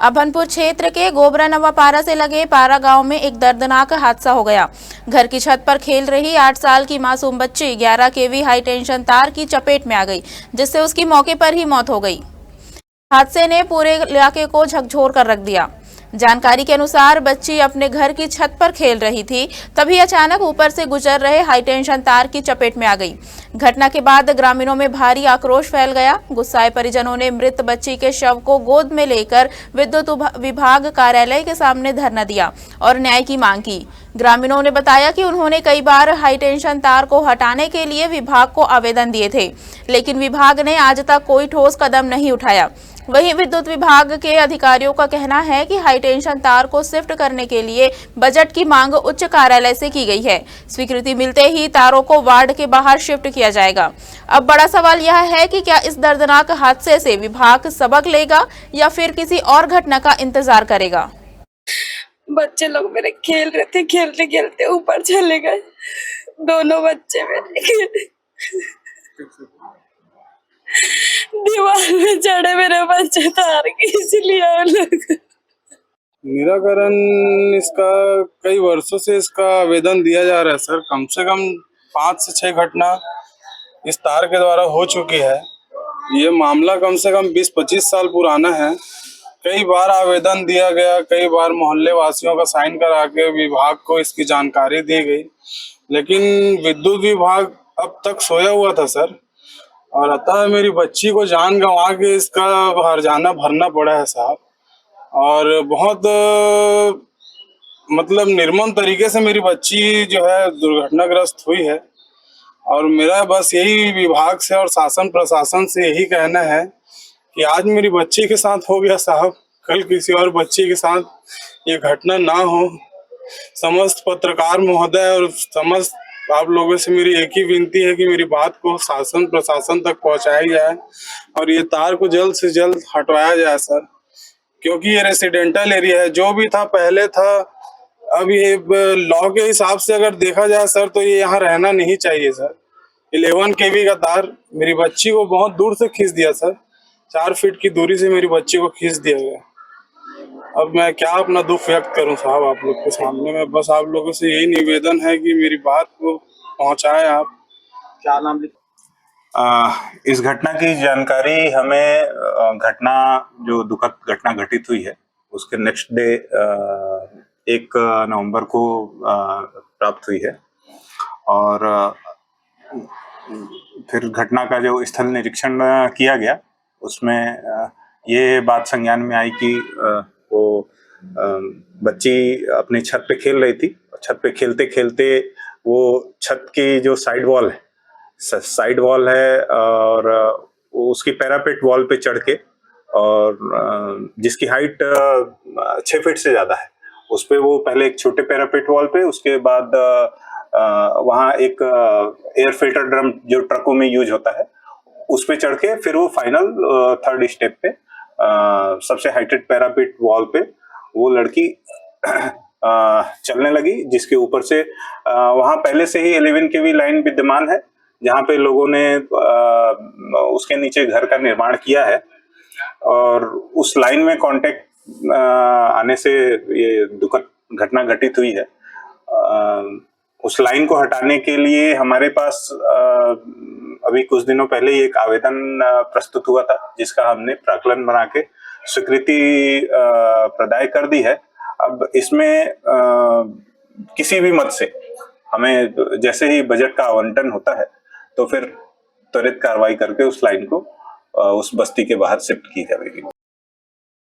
अभनपुर क्षेत्र के गोबरा नवापारा से लगे पारा गांव में एक दर्दनाक हादसा हो गया। घर की छत पर खेल रही 8 साल की मासूम बच्ची 11 केवी हाई टेंशन तार की चपेट में आ गई, जिससे उसकी मौके पर ही मौत हो गई। हादसे ने पूरे इलाके को झकझोर कर रख दिया। जानकारी के अनुसार बच्ची अपने घर की छत पर खेल रही थी, तभी अचानक ऊपर से गुजर रहे हाई टेंशन तार की चपेट में आ गई। घटना के बाद ग्रामीणों में भारी आक्रोश फैल गया। गुस्साए परिजनों ने मृत बच्ची के शव को गोद में लेकर विद्युत विभाग कार्यालय के सामने धरना दिया और न्याय की मांग की। ग्रामीणों ने बताया कि उन्होंने कई बार हाई टेंशन तार को हटाने के लिए विभाग को आवेदन दिए थे, लेकिन विभाग ने आज तक कोई ठोस कदम नहीं उठाया। वहीं विद्युत विभाग के अधिकारियों का कहना है कि हाई टेंशन तार को शिफ्ट करने के लिए बजट की मांग उच्च कार्यालय से की गई है। स्वीकृति मिलते ही तारों को वार्ड के बाहर शिफ्ट किया जाएगा। अब बड़ा सवाल यह है कि क्या इस दर्दनाक हादसे से विभाग सबक लेगा या फिर किसी और घटना का इंतजार करेगा। बच्चे लोग मेरे खेल रहे थे, खेलते खेलते ऊपर चले गए। दोनों बच्चे मेरे दीवार में चढ़े मेरे बच्चे तार के, इसलिए निराकरण इसका कई वर्षों से इसका आवेदन दिया जा रहा है सर। कम से कम 5 से 6 घटना इस तार के द्वारा हो चुकी है। ये मामला कम से कम 20-25 साल पुराना है। कई बार आवेदन दिया गया, कई बार मोहल्ले वासियों का साइन करा के विभाग को इसकी जानकारी दी गई, लेकिन विद्युत विभाग अब तक सोया हुआ था सर। और अतः मेरी बच्ची को जान गंवा के इसका हर्जाना भरना पड़ा है साहब। और बहुत मतलब निर्मम तरीके से मेरी बच्ची जो है दुर्घटनाग्रस्त हुई है। और मेरा बस यही विभाग से और शासन प्रशासन से यही कहना है कि आज मेरी बच्ची के साथ हो गया साहब, कल किसी और बच्ची के साथ ये घटना ना हो। समस्त पत्रकार महोदय और समस्त आप लोगों से मेरी एक ही विनती है कि मेरी बात को शासन प्रशासन तक पहुंचाई जाए और ये तार को जल्द से जल्द हटवाया जाए सर, क्योंकि ये रेसिडेंटल एरिया है। जो भी था पहले था, अब ये लॉ के हिसाब से अगर देखा जाए सर तो ये यहाँ रहना नहीं चाहिए सर। 11 केवी का तार मेरी बच्ची को बहुत दूर से खींच दिया सर। 4 फीट की दूरी से मेरी बच्ची को खींच दिया गया। अब मैं क्या अपना दुख व्यक्त करूं साहब आप लोग के सामने में। बस आप लोगों से यही निवेदन है कि मेरी बात को पहुंचाएं आप। क्या नाम इस घटना की जानकारी हमें घटना जो दुखद घटना घटित हुई है उसके नेक्स्ट डे 1 नवंबर को प्राप्त हुई है। और फिर घटना का जो स्थल निरीक्षण किया गया उसमें ये बात संज्ञान में आई कि वो बच्ची अपनी छत पे खेल रही थी। छत पे खेलते खेलते वो छत की जो साइड वॉल है और उसकी पैरापेट वॉल पे चढ़ के, और जिसकी हाइट 6 फीट से ज्यादा है, उस पे वो पहले एक छोटे पैरापेट वॉल पे, उसके बाद वहाँ एक एयर फिल्टर ड्रम जो ट्रकों में यूज होता है उस पे चढ़ के फिर वो फाइनल 3rd स्टेप पे सबसे हाइटेड पैरापेट वॉल पे वो लड़की चलने लगी, जिसके ऊपर से वहां पहले से ही 11 केवी लाइन विद्यमान है, जहां पे लोगों ने उसके नीचे घर का निर्माण किया है। और उस लाइन में कांटेक्ट आने से ये दुखद घटना घटित हुई है। उस लाइन को हटाने के लिए हमारे पास अभी कुछ दिनों पहले ही एक आवेदन प्रस्तुत हुआ था, जिसका हमने प्राक्कलन बना के स्वीकृति प्रदाय कर दी है। अब इसमें किसी भी मद से हमें जैसे ही बजट का आवंटन होता है तो फिर त्वरित कार्रवाई करके उस लाइन को उस बस्ती के बाहर शिफ्ट की जाएगी।